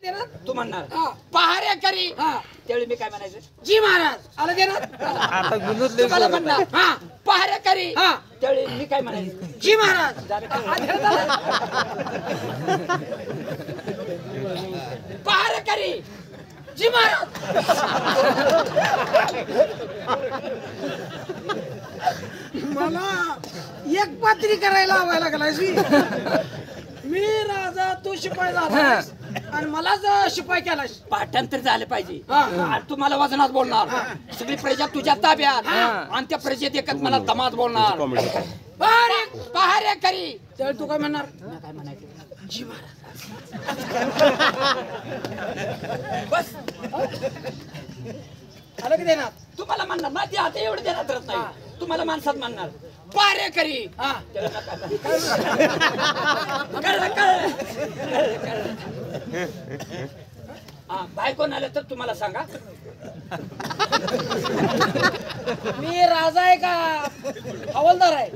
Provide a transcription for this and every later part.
तू म्हणणार पहारे करी त्यावेळी मी काय म्हणायचं जी महाराज आलं दे ना आता गुलूच तुम्हाला म्हणणार पहारे करी त्यावेळी मी काय म्हणायचं जी महाराज पहारे करी जी महाराज मला एक पात्री करायला हवायला लागलायची मी राजा तू शिपाई झाला आणि मलाच शिपाई केला पाठांतर झालं पाहिजे आणि तू मला वजनात बोलणार सगळी प्रजा तुझ्या ताब्यात आणि त्या प्रजेत एकच मला दमात बोलणार पहारे करी त्यावेळी तू काय म्हणणार काय म्हणायचं जी महाराज बस आलं की देणार तुम्हाला म्हणणार माझी आता एवढं देण्यात राहत नाही तुम्हाला माणसात म्हणणार पारे करी बायकोन आलं तर तुम्हाला सांगा मी राजा आहे का हवालदार आहे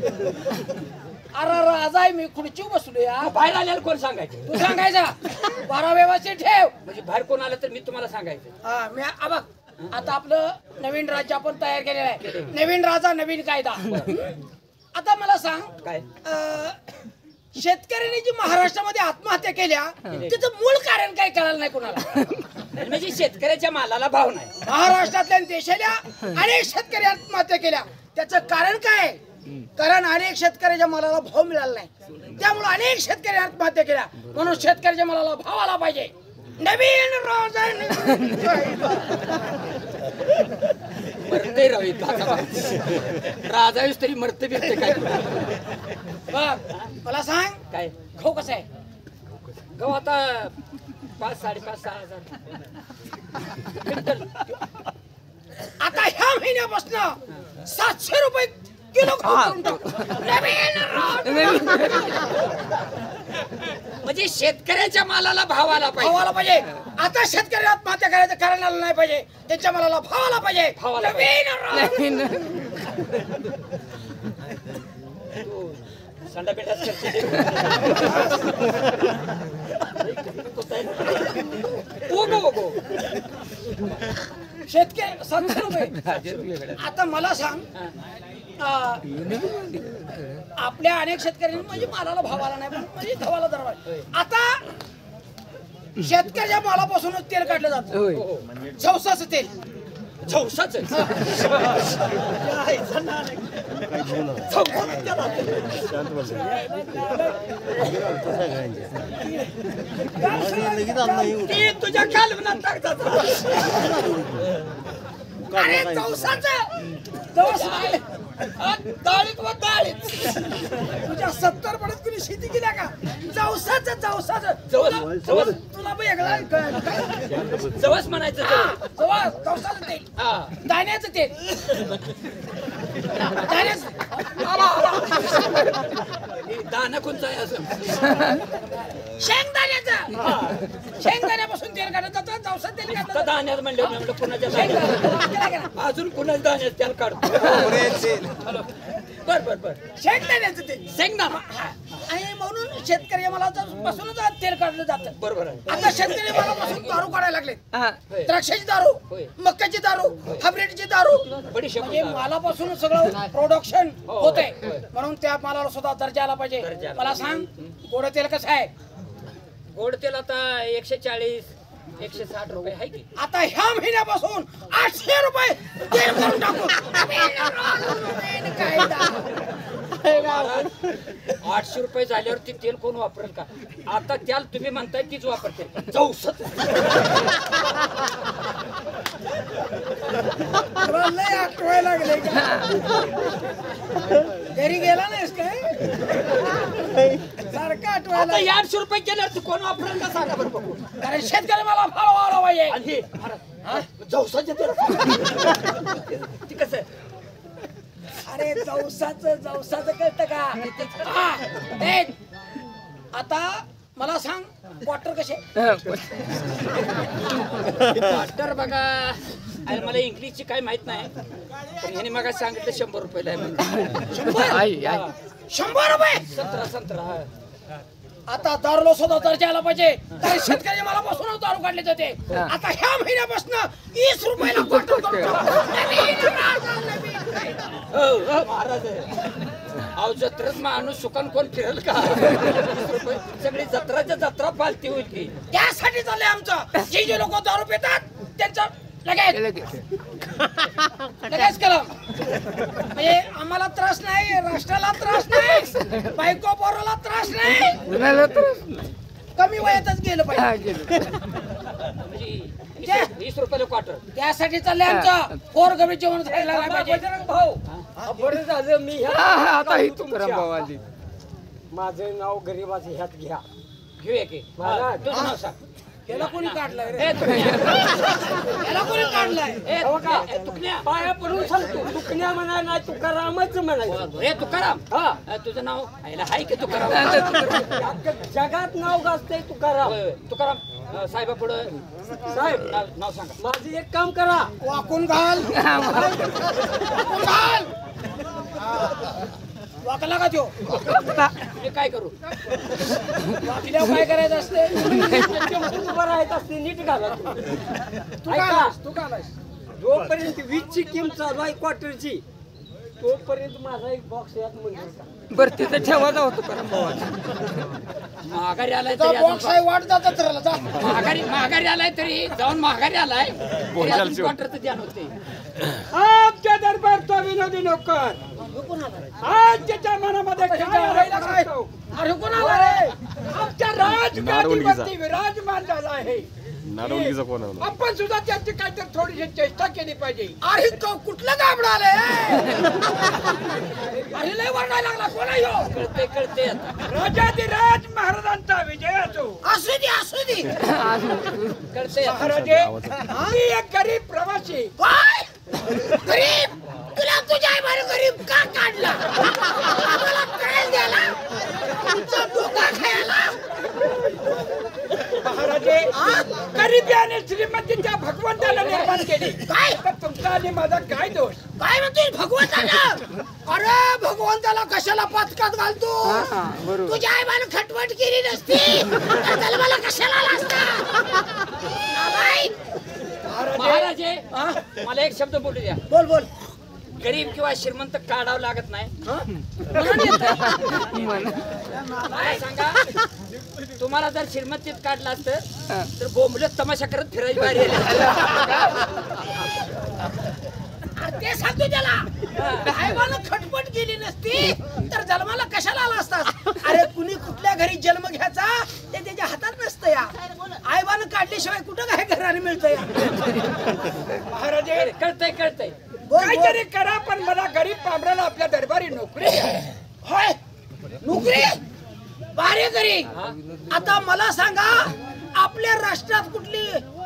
अरे राजा आहे मी खुर्ची बसलो या बाहेर आल्याला कोण सांगायचं तू सांगायचा 12 व्यवस्थित ठेव म्हणजे बाहेर कोण आलं तर मी तुम्हाला सांगायचं हा मी बघ आता आपलं नवीन राज्य आपण तयार केलेलं आहे नवीन राजा नवीन कायदा आता मला सांग काय शेतकऱ्यांनी जी महाराष्ट्रामध्ये आत्महत्या केल्या त्याचं मूळ कारण काय कळालं नाही कोणाला म्हणजे शेतकऱ्याच्या मालाला भाव नाही महाराष्ट्रातल्या आणि देशातल्या अनेक शेतकरी आत्महत्या केल्या त्याचं कारण काय कारण अनेक शेतकऱ्याच्या मालाला भाव मिळाला नाही त्यामुळे अनेक शेतकरी आत्महत्या केल्या म्हणून शेतकऱ्याच्या मालाला भाव आला पाहिजे नवीन राजा मरते रवी राजा तरी मरते बिरते काय बघ मला सांग काय गहू कसा आहे गहू आता 5, 5.5, 6,000 क्विंटल आता ह्या महिन्यापासून 700 रुपये किलो गहू करून टाक. नवीन म्हणजे शेतकऱ्याच्या मालाला भाव आला भाव आला पाहिजे पाहिजे आता शेतकरी आत्महत्या करायचं कारण आलं नाही पाहिजे त्यांच्या मालाला भाव आला पाहिजे भाव आला नवीन संडा बेटाच शेतकरी 700 रुपये आता मला सांग आपल्या अनेक शेतकऱ्यांनी म्हणजे मालाला भाव आला नाही म्हणजे गव्हाला दर वाढला. आता शेतकऱ्याच्या मालापासूनच तेल काढलं जातं चौसाचं तेल चौसाच तुझ्या कालवनात टाकतात अरे चौसाचं डाळीत व डाळीत तुझ्या 70 पडत कुणी शेती केल्या का चौसाचं तुला वेगळा जवस म्हणायचं चौसाचं तेल दाण्याचं तेल दाना कोणता आहे असं शेंगदाण्यापासून तेल काढत जातं चौसा तेल काढलं दाण्यात म्हणलं कुणाच्या अजून कुणाच्या दाण्यात तेल काढतो बर शेंगदाण्याचं तेल शेंगदाणा आणि म्हणून शेतकरी मला पासूनच तेल काढलं जातं बरोबर आहे आता शेतकरी मालापासून दारू काढायला लागले द्राक्षाची दारू मक्याची दारू हायब्रिडची दारू म्हणजे मालापासून सगळं प्रोडक्शन होत आहे म्हणून त्या मालाला सुद्धा दर्जा आला पाहिजे मला सांग गोड तेल कसं आहे गोड तेल आता 140 160 रुपये आहे की आता ह्या महिन्यापासून 800 रुपये तेल करून टाकू 800 रुपये झाल्यावर ते तेल कोण वापरेल का आता त्याला तुम्ही म्हणताय तीच वापरते चौसष्ट लय आठवायला लागले का घरी गेला नाहीस काय सारखं आठवायला आता 800 रुपये केल्यावर तू कोण वापरेल का सांगा बरं बघू कारण शेतकरी मला भाव वाढवा पाहिजे आणि हे जवसाचे तेल ते कसं अरे जवसाचं कळतं का आता मला सांग क्वार्टर कसे क्वार्टर बघा अरे मला इंग्लिशची काय माहित नाही पण ह्याने मग सांगितलं 100 रुपयाला आहे 100 रुपये 17 आता दारूला सुद्धा दर्जा आला पाहिजे. कारण शेतकरी मला बसूनच दारू काढले जाते. आता ह्या महिन्यापासून 20 रुपयाला क्वार्टर करतो. महाराज अहो जत्रेत माणूस सुकान कोण फिरल का? सगळी जत्राच्या जत्रा पालती होईल की. त्यासाठी चाललंय आमचं. जे जे लोक दारू पितात त्यांचं लगेच केलं म्हणजे आम्हाला त्रास नाही, राष्ट्राला त्रास नाही, बायको पोराला त्रास नाही. कमी वयातच गेलं पाहिजे. 20 रुपयाला क्वार्टर. त्यासाठी चाललंय आमचं. गोरगरीब जेवण खायला नाही पाहिजे. भाऊ बरं झालं मी आता ही तुकाराम भाऊ आली. माझं नाव गरीबाचं ह्यात घ्या. घेऊया की. तुझं नाव सांग. याला कोणी काढलाय रे? ए, तुकण्या. याला कोणी काढलाय? ए, तुकण्या. पाया पडून सांगतो दुखण्या म्हणा नाही तुकारामच म्हणायचं. ए तुकाराम. तुझं नाव आईला हाय की तुकाराम? जगात नाव गाजतंय तुकाराम. होय, होय. तुकाराम साहेबा पुढं साहेब नाव सांगा. माझं एक काम करा. वाकून घाल. वाकून घाल. वाकला का तो? मी काय करू? वाकल्यावर काय करायचं असते? उभं राहायचं असते नीट घाला तुम्ही. तू ऐका. घालास, तू घालास. जोपर्यंत 20ची किंमत चालू आहे क्वार्टरची तोपर्यंत माझा एक बॉक्स यात मंजूर करा. बरं तिथं ठेवा जाऊ तुकाराम भाऊ. माघारी आलाय तुझा तरी बॉक्स आहे, वाट जातात राहिला जा. माघारी आलाय तरी जाऊन माघारी आलाय क्वार्टरचं ध्यान होते. आमच्या दरबारचा विनोदी नोकर आज त्याच्या मनामध्ये काय राहिला काय? असतो? अरे कोण आला रे? आमच्या राजगादीवरती विराजमान झाला आहे. नारवलीचा फोन आला. आपण सुद्धा त्याची काहीतरी थोडीशी चेष्टा केली पाहिजे. अरे तो कुठलं गाबडं आलंय? अरे लय वरडायला लागला. कोण आहे ह्यो? कळते आता. राजाधिराज महाराजांचा विजय असो. असू दे, असू दे. कळते महाराजे मी एक गरीब प्रवासी. काय? गरीब? तुला तुझ्या आई बाहेर गरीब का काढला? आम्हाला कळेल द्यायला? तुमचा डोका खायला? महाराजे गरिबी आणि श्रीमंतीच्या भगवंताला निर्माण केली. काय? तर तुमचा आणि माझा काय दोष? काय म्हणतोय भगवंताला? अरे भगवंताला कशाला पाचकात घालतो? तुझ्या आई बाहेर खटवट केली नसती तर त्याला मला कशाला आला असता? बाई, महाराजे मला एक शब्द बोलू द्या. बोल बोल. गरीब किंवा श्रीमंत काढावं लागत नाही. मला सांगा तुम्हाला जर श्रीमंतीत काढला असतं तर बोंबलत तमाशा करत फिरायची बारी आली. अरे ते सांगतो त्याला. आईबानं खटपट केली नसती तर जन्माला कशाला आला असतास? अरे कुणी कुठल्या घरी जन्म घ्यायचा ते त्याच्या हातात नसतं या. आईबानं काढल्याशिवाय कुठं काय घराने मिळतं या? महाराजे कळतंय बोल, काहीतरी करा पण मला गरीब पामराला आपल्या दरबारी नोकरी द्या. होय नोकरी बारे करी. आता मला सांगा आपल्या राष्ट्रात कुठली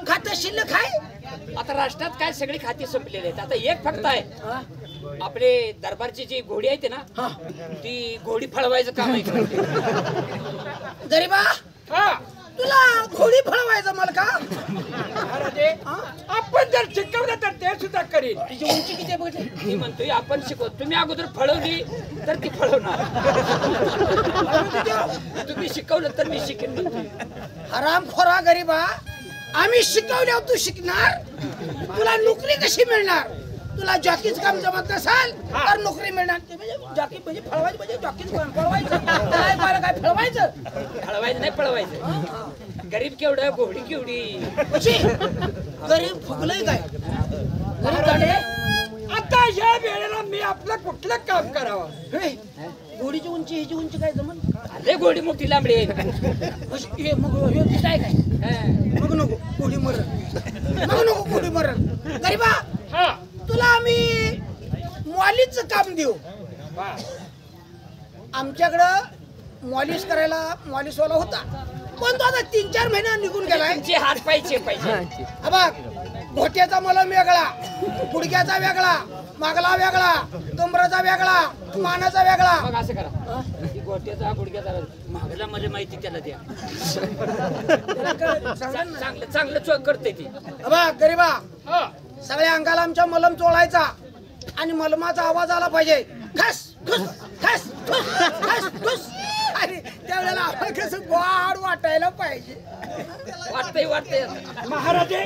खातं शिल्लक आहे? आता राष्ट्रात काय सगळी खाती संपलेली आहेत. आता एक फक्त आहे. आपले दरबारची जी घोडी आहे ना ती घोडी फळवायचं काम आहे. गरीबा हा तुला घोडी फळवायचं मला का? महाराजे आपण जर शिकवलं तर ते सुद्धा करील. तिची उंची किती आहे बघते? मी म्हणतोय आपण शिकवतो. तुम्ही अगोदर फळवली तर ती फळवणार. तुम्ही शिकवलं तर मी शिकेन म्हणतोय. हरामखोरा गरीबा आम्ही शिकवल्यावर तू शिकणार? तुला नोकरी कशी मिळणार? तुला जॉकीच काम जमत नसाल तर नोकरी मिळणार. ते म्हणजे जॉकी म्हणजे फळवायचं म्हणजे जॉकीच काम फळवायचं. काय बरं काय फळवायचं? फळवायचं नाही पळवायचं. गरीब केवढं घोडी केवढी. कशी गरीब फुगलंय काय? गरीब झाले? आता या वेळेला मी आपलं कुठलं काम करावं? हे, घोडीची उंची ह्याची उंची काय जमन? अरे घोडी मोठी लांबडी आहे. हे मग हे दिसाय काय? मग नको घोडी मरण. मग नको घोडी मरण. गरीबा तुला आम्ही मॉलिशचं काम देऊ. आमच्याकडं मॉलिश करायला मॉलिशवाला होता पण तो आता 3-4 महिना निघून गेलाय. तुमचे हात पाहिजे पाहिजे. हा बघ घोट्याचा मलम वेगळा, गुडघ्याचा वेगळा, मागला वेगळा, कमराचा वेगळा, मानाचा वेगळा. मग असं करा ती गोट्याचा गुडघ्याचा मागला मला माहिती त्याला द्या. चांगलं चोख करते ती. हा बघ गरीबा सगळ्या अंगाला आमच्या मलम चोळायचा आणि मलमाचा आवाज आला पाहिजे. खस खुस खस खुस खस खुस आणि त्यावेळेला आम्हाला कसं गोड वाटायला पाहिजे. वाटतंय महाराजे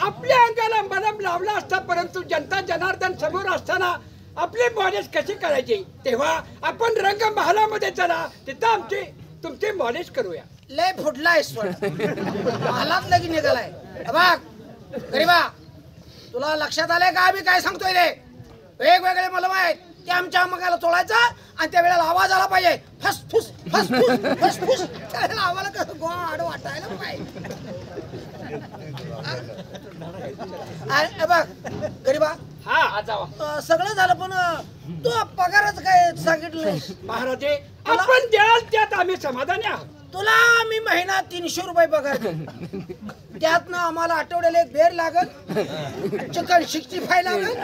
आपल्या अंगाला मलम लावला असता, परंतु जनता जनार्दन समोर असताना आपले मॉलेज कसे करायचे, तेव्हा आपण रंग महालामध्ये चला, तिथं तुमचे मॉलेज करूया. लय फुटलाय हालात लगीन निघालाय. बघ गरीबा, तुला लक्षात आलंय का आम्ही काय सांगतोय रे? वेगवेगळे मलम आहेत, ते आमच्या मगाला चोळायचा आणि त्या वेळेला आवाज आला पाहिजे, फसफुस फसफुस फसफुस. त्यावेळेला आम्हाला कसं गोड वाटायला पाहिजे. बघ गरीबा, हा जावा. सगळं झालं पण तू पगारच काय सांगितलं नाही. महाराजे आपण द्याल त्यात आम्ही समाधानी आहोत. तुला मी महिना 300 रुपये पगार देईन. त्यातनं आम्हाला आठवड्याला एक बेर लागल, चिकन 65 लागल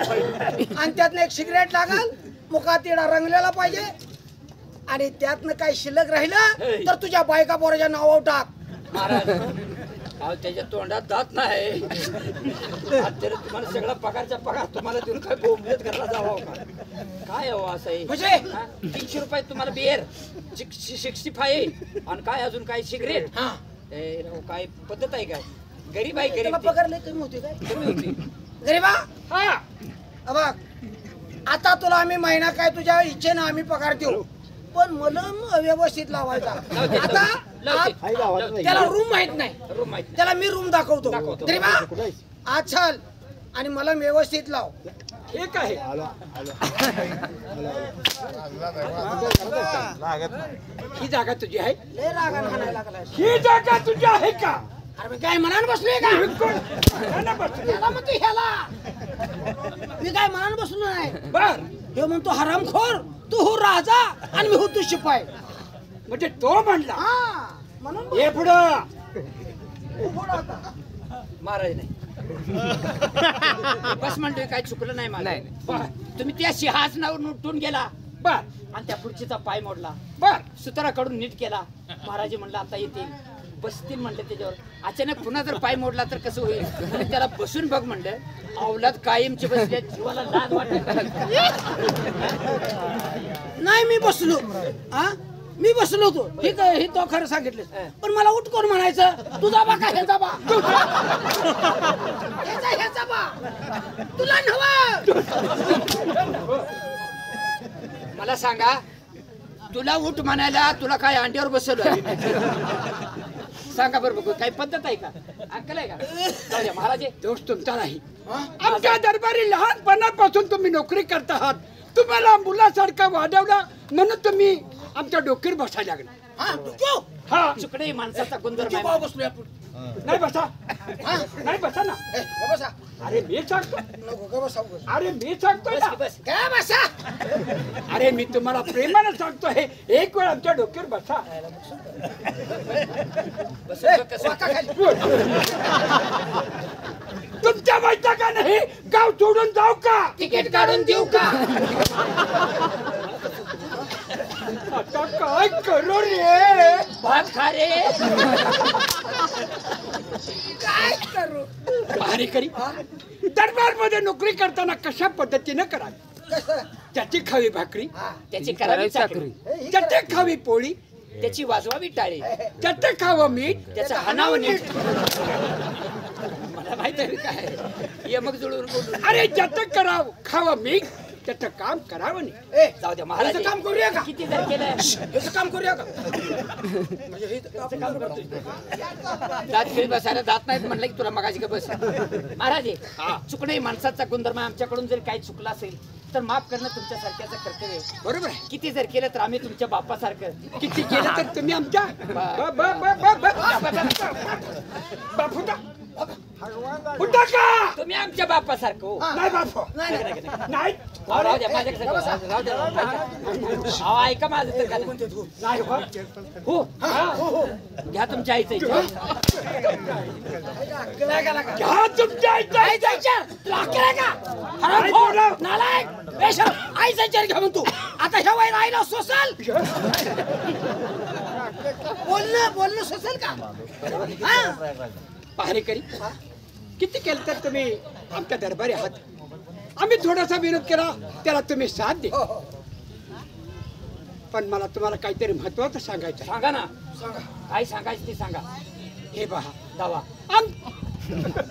आणि त्यातनं एक सिगरेट लागल, मुखात तिडा रंगलेला पाहिजे आणि त्यातनं काही शिल्लक राहिलं तर तुझ्या बायका पोराच्या नावावर टाक. महाराज अहो त्याच्या तोंडात दात नाही. तरी तुम्हाला सगळा पगारचा पगार तुम्हाला देऊन काय बोंबलत घरला जावं का? काय हवं असं आहे? म्हणजे? 300 रुपये तुम्हाला बिअर 65 आणि काय अजून काय सिगरेट. हा, काय पद्धत आहे काय? गरीब आहे त्याला गरीब पगार लय कमी होती काय कमी होती. गरीबा? हा बघ आता तुला आम्ही महिना काय तुझ्या इच्छेनं आम्ही पगार देऊ, पण मलम अव्यवस्थित लावायचा. आता त्याला रूम माहित नाही, रूम माहिती त्याला मी रूम दाखवतो. दाखवतो. गरीबा आज चल आणि मला व्यवस्थित लाव. ठीक आहे. ही जागा तुझी आहे? लय रागानं हाणायला लागलाय. ही जागा तुझी आहे का? अरे मी काय मनानं बसलोय का? ह्याला बसलो. ह्याला म्हणतो ह्याला. मी काय मनानं बसलो नाही. बर हे म्हणतो हरामखोर, तू हो राजा आणि मी हो तू शिपाई. म्हणजे तो म्हणला हा म्हणून हे पुढं बोल आता. महाराज नाही. बस म्हणतोय काय चुकलं नाही मला. नाही. तुम्ही त्या सिंहासनावर उठून गेला बर आणि त्या खुर्चीचा पाय मोडला, बर सुताराकडून नीट केला. महाराज म्हणलं आता येतील, बसतील म्हणलं त्याच्यावर. अचानक पुन्हा जर पाय मोडला तर कसं होईल? म्हणून त्याला बसून बघ म्हणलं. अवलाद कायमची बसल्या, जीवाला लाज वाटत नाही मी बसलो. हा मी बसलो होतो. हे तो खरं सांगितलं, पण मला उठ कोण म्हणायचं? तुझा बा का ह्याचा बा? ह्याचा बा तुला नवा. मला सांगा, तुला उठ म्हणायला तुला काय अंड्यावर बसवलं? सांगा बरं बघू, काही पद्धत आहे का? अक्कल आहे का? जाऊ द्या महाराज. दोष तुमचा नाही. आमच्या दरबारी लहानपणापासून तुम्ही नोकरी करत आहात. तुम्हाला मुलासारखं वाढवलं म्हणून तुम्ही आमच्या डोक्यावर बसायला लागला. हा डुक्यो. हा चुकडे माणसाचा गुणधर्म भाव बसलोय आपण. नाही बसा. नाही बसा ना. ए, ग बसा. अरे मी सांगतो. नको ग बसा उगाच. अरे मी सांगतोय ना. बस. ग बसा. अरे मी तुम्हाला प्रेमानं सांगतोय, एक वेळ आमच्या डोक्यावर बसा. ए, वाका खाली. तुमच्या माहिती का नाही, गाव सोडून जाऊ का? तिकीट काढून देऊ का? आता काय करू रे? भात खा रे. काय करू? भारीकरी दरबार मध्ये नोकरी करताना कशा पद्धतीने करावी? कसं? त्याची खावी भाकरी, हा. त्याची करावी चाकरी, त्याची खावी पोळी, त्याची वाजवावी टाळी, त्याचं खावं मीठ, त्याचं हाणावं नीट. मला माहित आहे काय, ये मग जुळून बोलू. अरे ज्याचं करावं खावं मीठ, त्याचं काम करावं नाही. ए, जाऊ द्या महाराज. याचं काम करूया का? किती जर केलं याचं काम करूया का? म्हणजे हे काम करतो. दात खेळी बसायला दात नाहीत म्हणलं की तुला मगाशी का बस. महाराज चुकणे माणसाचा गुणधर्म. आमच्याकडून जर काही चुकलं असेल तर माफ करणं तुमच्यासारख्याचं कर्तव्य आहे. बरोबर आहे. किती जर केलं तर आम्ही तुमच्या बापासारखं. किती केलं तर तुम्ही आमच्या बापूदा उठा का? तुम्ही आमच्या बापासारखं हो. नाही बापू नाही, नाही. नाही. राहू द्या माझ्याकडे राहू द्या. अहो, ऐका माझं तर का नाही हो. हो घ्या तुमच्या आईचं इच्छा. घ्या तुमच्या आईच्या. तुला अक्कल आहे का? नाही बोला. नालायक, बेशरम, आईचा विचार घ्या म्हणतो. आता ह्या वयात आईला सोसल. बोलणं सोसल का? हा? पहारेकरी किती केलं तर तुम्ही आमच्या दरबारी आहात. आम्ही थोडासा विरोध केला त्याला तुम्ही साथ दे. पण मला तुम्हाला काहीतरी महत्वाचं सांगायचं आहे. सांगा ना, काय सांगायचं ते सांगा. हे पहा, दावा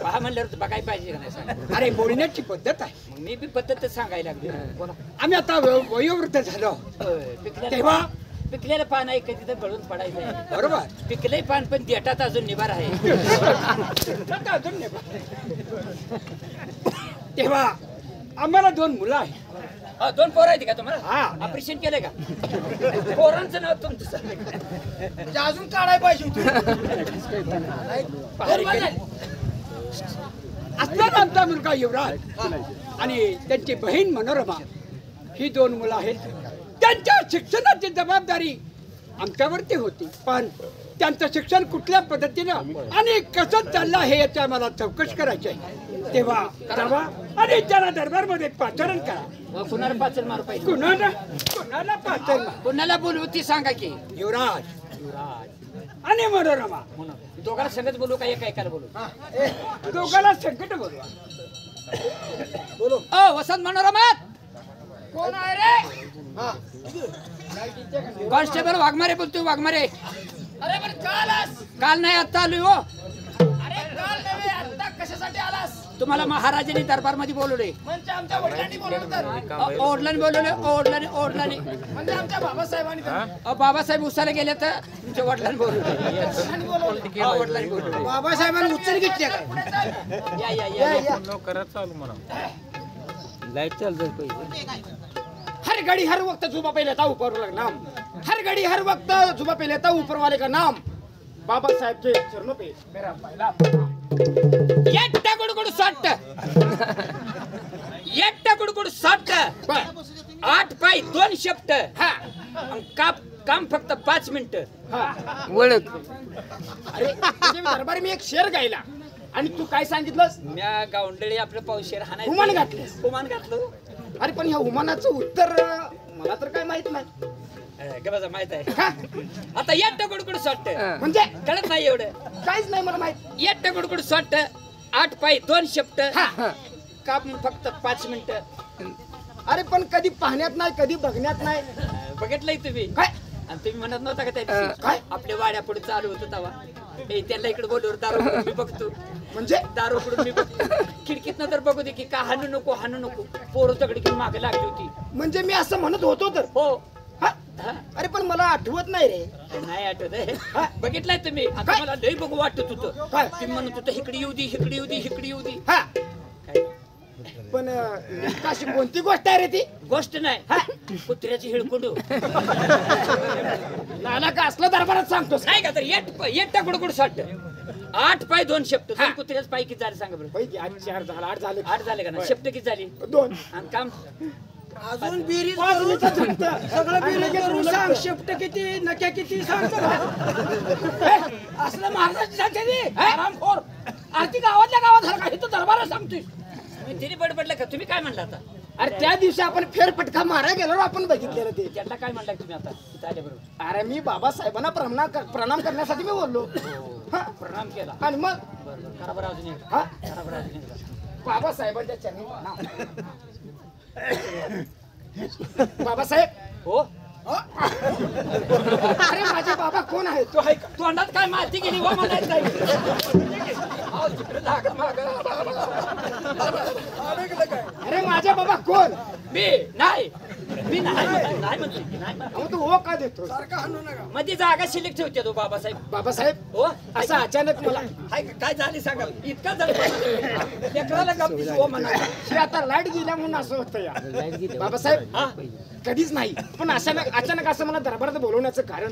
पहा म्हणल्यावर तर बघायला पाहिजे का नाही सांगा. अरे बोलण्याची पद्धत आहे. मग मी बी पद्धत सांगायला लागली. बोला. आम्ही आता वयोवृद्ध झालो, तेव्हा पिकलेलं पान आहे कधी तर गळून पडायचं आहे. बरोबर पिकलंय पान पण देठात अजून निभार आहे. अजून नाही बा. तेव्हा आम्हाला 2 मुलं आहेत. 2 पोरं आहेत का तुम्हाला? हा. ऑपरेशन केलंय का? पोरांचं नाव तुमचं म्हणजे अजून काढायला पाहिजे होती. असताना आमचा मुलगा युवराज आणि त्यांची बहीण मनोरमा ही 2 मुलं आहेत. त्यांच्या शिक्षणाची जबाबदारी आमच्यावरती होती, पण त्यांचं शिक्षण कुठल्या पद्धतीनं आणि कसं चाललं हे याची आम्हाला चौकशी करायची आहे. तेव्हा जावा आणि त्याला दरबारमध्ये पाचारण करा. कुणाला पाचल मारू पाहिजे? कुणाला पाचारण मार. कुणाला बोलू ती सांगा की. युवराज आणि मनोरमा दोघांना संगत बोलू का एका एकाला बोलू? दोघांना संकट बोलवा. वसंत मनोरमा कोण आहे रे? कॉन्स्टेबल वाघमारे बोलतोय. वाघमारे अरे पण काल आलास? काल नाही आता आलोय हो. अरे काल नव्हे, आता कशासाठी आलास? तुम्हाला महाराजांनी दरबार मध्ये बोलवले. म्हणजे आमच्या वडिलांनी बोलवलं तर? ओढलाने बोलवले. ओढलाने म्हणजे आमच्या बाबासाहेबांनी तर? बाबासाहेब उसाला गेले तर तुमच्या वडिलांनी बोलवले. वडिलांनी बोलवले. बाबासाहेबांनी उचल घेतली काय? या लाईट चालतं पाहिजे. हर घड़ी हर वक्त जुबा पे लेता ऊपर वाले का नाम, हर घड़ी हर वक्त जुबा पे लेता ऊपर वाले का नाम. बाबा साहेब के चरणों पे मेरा पहला एकटा गुडगुड सट्ट. एकटा गुडगुड सट्ट. 8 पाय 2 शब्द. हा. काम फक्त 5 मिनिटं. ओळख. अरे तुझ्या दरबारी मी एक शेर गायला आणि तू काय सांगितलंस? म्या गावंडळी आपलं पावशेर हाणायचं. हुमान घातलं. हुमान घातलं. अरे पण ह्या हुमानाचं उत्तर मला तर काय माहित नाही. गबाजा माहित आहे. आता एकटा गुडगुड सट्ट म्हणजे कळत नाही एवढं. काहीच नाही मला माहित. एकटा गुडगुड सट्ट 8 पाय 2 शब्द. काम फक्त 5 मिनिटं. अरे पण कधी पाहण्यात नाही, कधी बघण्यात नाही. बघितलंय तुम्ही काय? आणि तुम्ही म्हणत नव्हता का त्या दिवशी? काय? आपल्या वाड्या पुढे चालू होतं तेव्हा त्याला इकडे बोलवर दारू उघडून मी बघतो. म्हणजे दारू उघडून मी बघतो. खिडकीतनं तर बघू दे की का हाणू नको पोरं तगडी घेऊन मागे लागली होती. म्हणजे मी असं म्हणत होतो तर? हो. हा? हा? अरे पण मला आठवत नाही रे. नाही आठवत आहे. बघितलंय तुम्ही? आता मला लई बघू वाटत होतं. काय? तुम्ही म्हणत होतं इकडे येऊ दे, इकडे येऊ दे, इकडे येऊ दे. हा काय? पण अशी कोणती गोष्ट आहे रे ती? गोष्ट नाही. कुत्र्याची हिळकुंडू नाना का असलं दरबारात सांगतोस? नाही का? तर एकटा गुडगुड सट्ट 8 पाय 2 शब्द. कुत्र्याच पाय किती झाले सांगा बरं? पैकी 4 झालं, 8 झाले. 8 झाले का ना? शब्द किती झाली? 2. आणि काम अजून बेरीज सगळं बेरीज करून सांग. शेपट किती, नक्या किती सांग. असलं महाराजांची सांगते आरामखोर. आरती गावातल्या गावात झालं का? हे तर दरबारात सांगतोय. तिने बडबडलं का? तुम्ही काय म्हणला आता? अरे त्या दिवशी आपण फेरफटका मारा गेलो आपण बघितलेलं ते. त्यांना काय म्हणला तुम्ही आता तिथं आल्याबरोबर? अरे मी बाबासाहेबांना प्रणाम करण्यासाठी मी बोललो. हा. प्रणाम केला. आणि मग बरोबर. करा बरं अजून एकदा. हा? करा बरं अजून एकदा. बाबासाहेबांच्या चरणी प्रणाम. बाबासाहेब. हो. अरे माझे बाबा कोण आहे? तो आहे का? तोंडात काय माती गेली हो म्हणायचं नाही. अहो, तिकडे लागा मागं. अरे माझे बाबा कोण? मी नाही म्हणते की नाही. अहो तू हो का देतो? मध्ये जागा शिल्लक ठेवते तो बाबासाहेब. बाबासाहेब हो. असं अचानक मला काय झाली सांगा? इतका जर लेकराला गप्पीच हो म्हणा. हे आता लाईट गेल्या म्हणून असं होतं या. बाबासाहेब हा? कधीच नाही, पण अचानक असं मला दरबारात बोलवण्याचं कारण?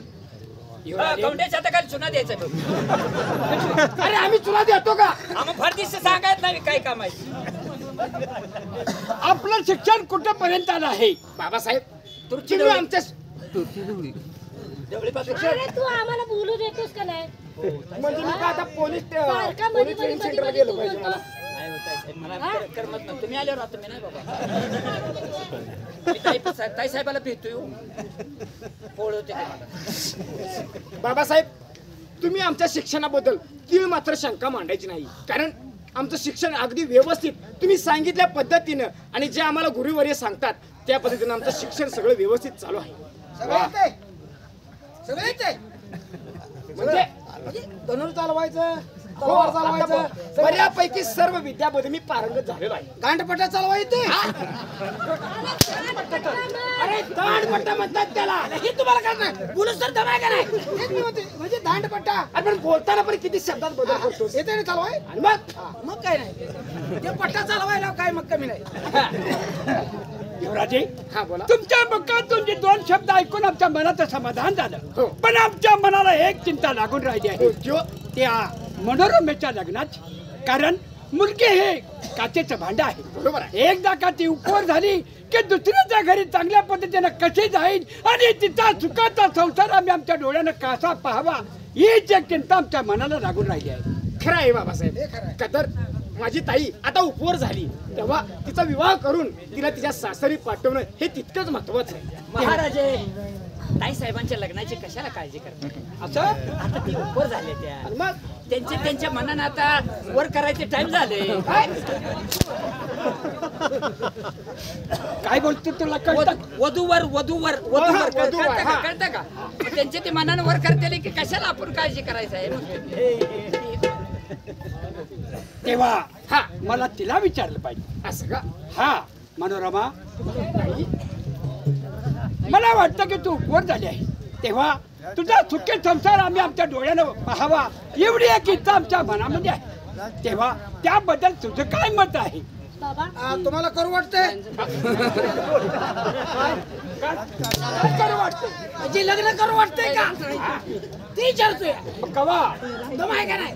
कवंड्याच्या आता काय चुना द्यायचा तो. अरे आम्ही तुला देतो का? आम्ही फरदिश सांगायत नाही काय काम आहे. आपलं शिक्षण कुठपर्यंत आलं आहे? बाबासाहेब तुमची तुम्ही आमच्या अरे तू आम्हाला बोलू देतोस का नाही? म्हणजे मी का आता पोलीस सारखा मध्ये ट्रेनिंग मध्ये सेंटरला मध्ये गेलो तू पाहिजे मला? बोलतो. नाही होत आहे साहेब. मला करमत नाही. तुम्ही आल्यावर आता मी नाही बाबा. मी ताई साहेबाला भेटतोय. पोळ होते ते मला. बाबासाहेब तुम्ही आमच्या शिक्षणाबद्दल तीळ मात्र शंका मांडायची नाही, कारण आमचं शिक्षण अगदी व्यवस्थित तुम्ही सांगितल्या पद्धतीनं आणि जे आम्हाला गुरुवर्य सांगतात त्या पद्धतीनं आमचं शिक्षण सगळं व्यवस्थित चालू आहे. सगळं येतंय सगळं येतंय म्हणजे धनुर चालवायचं तलवार चालवायचं बऱ्यापैकी सर्व विद्यामध्ये मी पारंगत झालेलो आहे. गांडपट्टा चालवा येते अरे दांडपट्टा म्हणतात त्याला. हे तुम्हाला करणार बोलूच तर दमाय का नाही हेच मी म्हणते म्हणजे दांडपट्टा आपण बोलताना पण किती शब्दात बदल करतो. येते ना चालवाय आणि मग मग काय नाही ते पट्टा चालवायला काय मग कमी नाही युवराजे, हा बोला तुमच्या मुखातून जे दोन शब्द ऐकून आमच्या मनाचं समाधान झालं. पण आमच्या मनाला एक चिंता लागून राहिली आहे त्या मनोरमेच्या लग्नाची. कारण मुलगी हे काचेचं भांड आहे. बरोबर आहे. एकदा का ती उपवर झाली की दुसऱ्याच्या घरी चांगल्या पद्धतीनं कशी जाईल आणि तिचा सुखाचा संसार आम्ही आमच्या डोळ्यानं कसा पाहावा हीच एक चिंता आमच्या मनाला लागून राहिली आहे. खरं आहे बाबासाहेब. हे खरं आहे. का तर माझी ताई आता उपवर झाली तेव्हा तिचा विवाह करून तिला तिच्या सासरी पाठवणं हे तितकंच महत्वाचं आहे. महाराजे ताई साहेबांच्या लग्नाची कशाला काळजी करतात? असं आता ती उपर झाले त्या आणि मग त्यांच्या मनानं आता वर करायचे टाइम झाले. काय बोलतो तुला कळतं? वधूवर वधूवर हा, कळतं वधूवर, का? हा. कळतं का? मग त्यांचे ते मनानं वर करते की कशाला आपण काळजी करायचं आहे? तेव्हा हा मला तिला विचारलं पाहिजे. असं का? हा मनोरमा, मला वाटतं की तू उपवर झाली आहे तेव्हा तुझा सुखी संसार आम्ही आमच्या डोळ्यानं पाहावा एवढी एक इच्छा आमच्या मनामध्ये आहे. तेव्हा त्याबद्दल तुझं काय मत आहे? बाबा तुम्हाला करू वाटतंय काय करू वाटतं? म्हणजे लग्न करू वाटतंय का ती विचारतोय कवा दमाय का नाही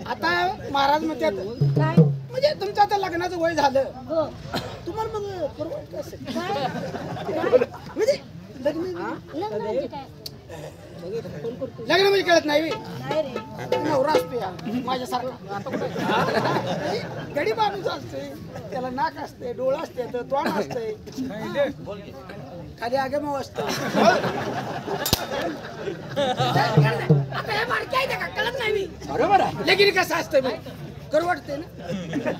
आता महाराज म्हणतात काय म्हणजे तुमचं आता लग्नाचं वय झालं हो तुम्हाला मग करू वाटतं असेल काय म्हणजे लग्न लग्न म्हणजे काय लग्न म्हणजे कळत नाही बे. नाही रे नवरा असतो या माझ्यासारखा आता कुठं? गडी माणूस असते त्याला नाक असते डोळा असते तोंड असते खाली आगे मग असतं आता हे बारकी आहे का कळत नाही मी बरोबर आहे. लगीन कसं असतं मी करू वाटते ना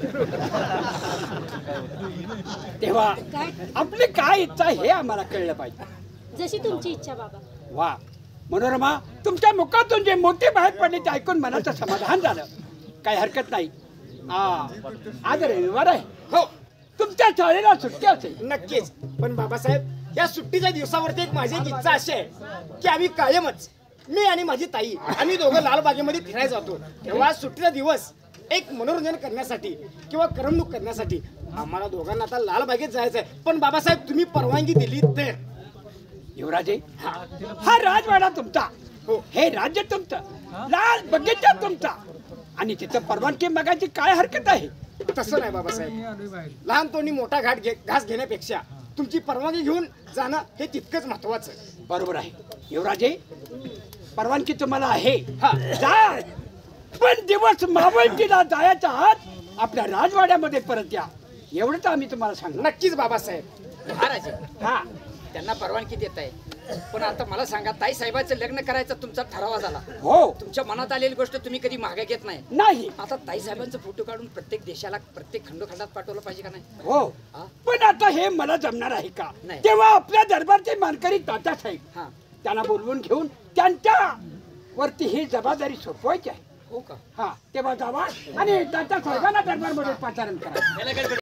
तेव्हा काय आपली काय इच्छा हे आम्हाला कळलं पाहिजे. जशी तुमची इच्छा बाबा. वा मनोरमा, तुमच्या मुखातून जे मोठे बाहेर पडले ते ऐकून मनाचं समाधान झालं. काही हरकत नाही. आज रविवार आहे. हो तुमच्या शाळेला सुट्टी असेल. नक्कीच. पण बाबासाहेब या सुट्टीच्या दिवसावरती माझी एक इच्छा अशी आहे की आम्ही कायमच मी आणि माझी ताई आम्ही दोघं लालबागेमध्ये फिरायला जातो. तेव्हा सुट्टीचा दिवस एक मनोरंजन करण्यासाठी किंवा करमणूक करण्यासाठी आम्हाला दोघांना आता लालबागेत जायचं आहे. पण बाबासाहेब तुम्ही परवानगी दिली तर. युवराजे, हा राजवाडा तुमचा, हो. हे राज्य तुमचं, लाल बगीचा तुमचा आणि तिथं परवानगी मागायची काय हरकत आहे? तसं नाही बाबासाहेब. लहान तोंडी मोठा घास घेण्यापेक्षा तुमची परवानगी घेऊन जाणं हे तितकंच महत्वाचं आहे. बरोबर आहे. युवराजे, परवानगी तुम्हाला आहे. हा. जा, पण दिवस मावळतीला जायच्या आत आपल्या राजवाड्यामध्ये परत या एवढंच आम्ही तुम्हाला सांगू. नक्कीच बाबासाहेब. महाराजे हा त्यांना परवानगी देत आहे. पण आता मला सांगा ताई साहेबांचं लग्न करायचा तुमचा ठराव झाला. हो तुमच्या मनात आलेली गोष्ट तुम्ही कधी मागे घेत नाही. नाही आता ताई साहेबांचा फोटो काढून प्रत्येक देशाला प्रत्येक खंडोखंडात पाठवलं पाहिजे का नाही? हो, हा? पण आता हे मला जमणार आहे का? नाही. तेव्हा आपल्या दरबारचे मानकरी तात्यासाहेब हा त्यांना बोलवून घेऊन त्यांच्या वरती ही जबाबदारी सोपवायची आहे. हो का? हा, तेव्हा जावा आणि तात्यासाहेबांना दरबारमध्ये पाचारण करा.